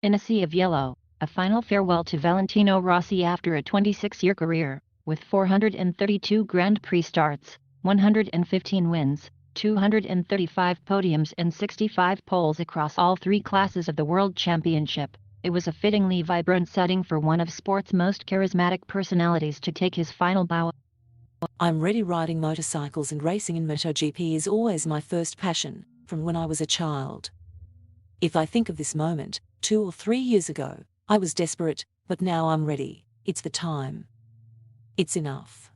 In a sea of yellow, a final farewell to Valentino Rossi after a 26-year career, with 432 Grand Prix starts, 115 wins, 235 podiums and 65 poles across all three classes of the World Championship. It was a fittingly vibrant setting for one of sport's most charismatic personalities to take his final bow. I'm ready. Riding motorcycles and racing in MotoGP is always my first passion, from when I was a child. If I think of this moment, 2 or 3 years ago, I was desperate, but now I'm ready. It's the time. It's enough.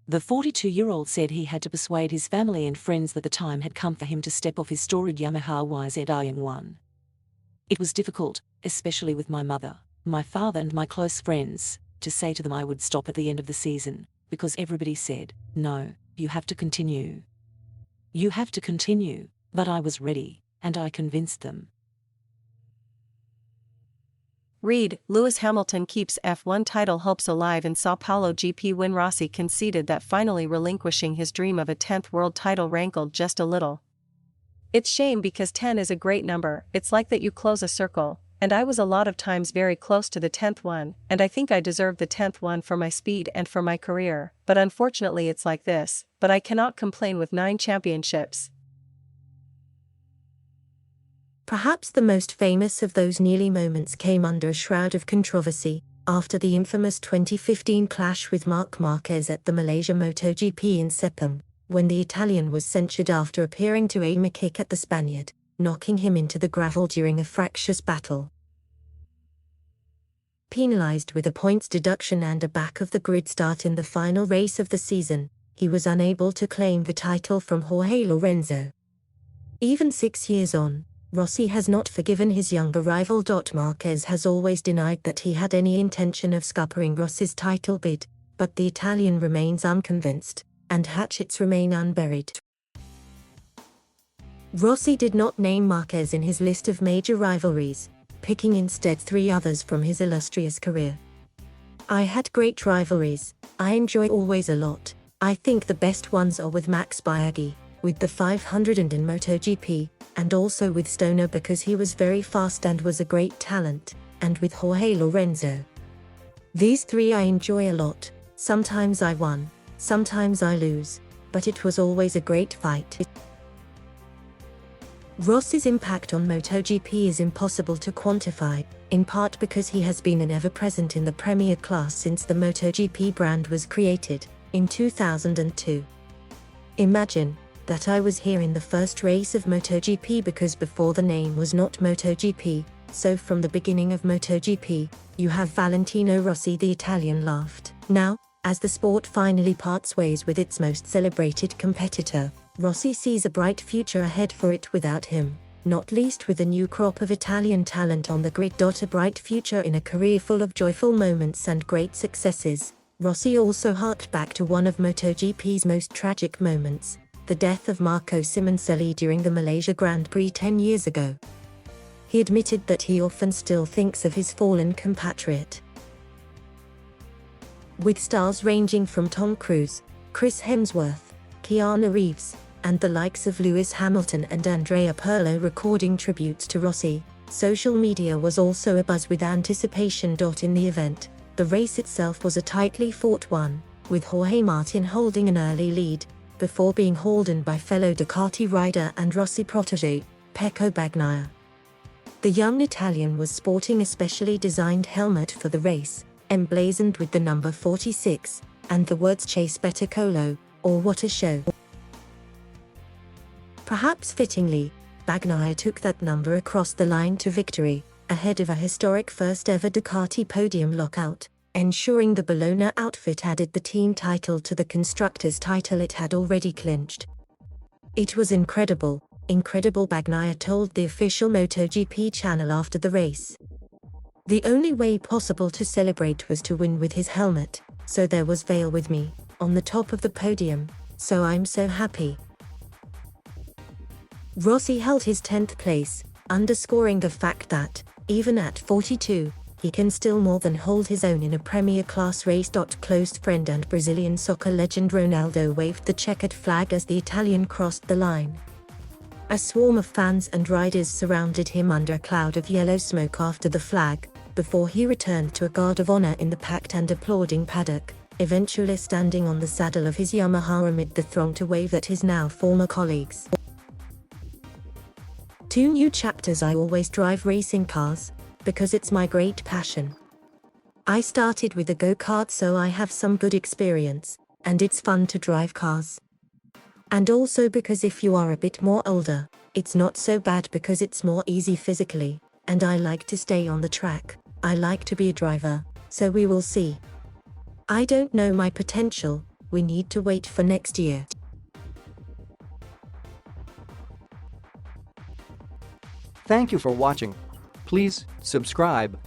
The 42-year-old said he had to persuade his family and friends that the time had come for him to step off his storied Yamaha YZIN1. It was difficult, especially with my mother, my father and my close friends, to say to them I would stop at the end of the season, because everybody said, no, you have to continue. You have to continue, but I was ready, and I convinced them. Read, Lewis Hamilton keeps F1 title hopes alive in Sao Paulo GP when Rossi conceded that finally relinquishing his dream of a 10th world title rankled just a little. It's shame because 10 is a great number. It's like that you close a circle, and I was a lot of times very close to the 10th one, and I think I deserve the 10th one for my speed and for my career, but unfortunately it's like this, but I cannot complain with 9 championships. Perhaps the most famous of those nearly moments came under a shroud of controversy, after the infamous 2015 clash with Marc Marquez at the Malaysia MotoGP in Sepang, when the Italian was censured after appearing to aim a kick at the Spaniard, knocking him into the gravel during a fractious battle. Penalized with a points deduction and a back-of-the-grid start in the final race of the season, he was unable to claim the title from Jorge Lorenzo. Even 6 years on, Rossi has not forgiven his younger rival. Marquez has always denied that he had any intention of scuppering Rossi's title bid, but the Italian remains unconvinced, and hatchets remain unburied. Rossi did not name Marquez in his list of major rivalries, picking instead 3 others from his illustrious career. I had great rivalries, I enjoy always a lot. I think the best ones are with Max Biaggi, with the 500 and in MotoGP, and also with Stoner because he was very fast and was a great talent, and with Jorge Lorenzo. These 3 I enjoy a lot. Sometimes I won, sometimes I lose, but it was always a great fight. Rossi's impact on MotoGP is impossible to quantify, in part because he has been an ever-present in the Premier class since the MotoGP brand was created, in 2002. Imagine that I was here in the first race of MotoGP because before the name was not MotoGP, so from the beginning of MotoGP, you have Valentino Rossi. The Italian laughed. Now, as the sport finally parts ways with its most celebrated competitor, Rossi sees a bright future ahead for it without him, not least with a new crop of Italian talent on the grid. A bright future in a career full of joyful moments and great successes. Rossi also harked back to one of MotoGP's most tragic moments, the death of Marco Simoncelli during the Malaysia Grand Prix 10 years ago. He admitted that he often still thinks of his fallen compatriot. With stars ranging from Tom Cruise, Chris Hemsworth, Keanu Reeves, and the likes of Lewis Hamilton and Andrea Pirlo recording tributes to Rossi, social media was also abuzz with anticipation. In the event, the race itself was a tightly fought one, with Jorge Martin holding an early lead, before being hauled in by fellow Ducati rider and Rossi protégé, Pecco Bagnaia. The young Italian was sporting a specially designed helmet for the race, emblazoned with the number 46, and the words "Che Spettacolo," or "What a show." Perhaps fittingly, Bagnaia took that number across the line to victory, ahead of a historic first-ever Ducati podium lockout, ensuring the Bologna outfit added the team title to the constructors' title it had already clinched. "It was incredible, incredible," Bagnaia told the official MotoGP channel after the race. "The only way possible to celebrate was to win with his helmet, so there was Vale with me, on the top of the podium, so I'm so happy." Rossi held his 10th place, underscoring the fact that, even at 42, he can still more than hold his own in a Premier class race. Close friend and Brazilian soccer legend Ronaldo waved the checkered flag as the Italian crossed the line. A swarm of fans and riders surrounded him under a cloud of yellow smoke after the flag, before he returned to a guard of honor in the packed and applauding paddock, eventually standing on the saddle of his Yamaha amid the throng to wave at his now former colleagues. 2 new chapters. I always drive racing cars, because it's my great passion. I started with a go-kart, so I have some good experience, and it's fun to drive cars. And also because if you are a bit more older, it's not so bad because it's more easy physically, and I like to stay on the track. I like to be a driver, so we will see. I don't know my potential, we need to wait for next year. Thank you for watching. Please subscribe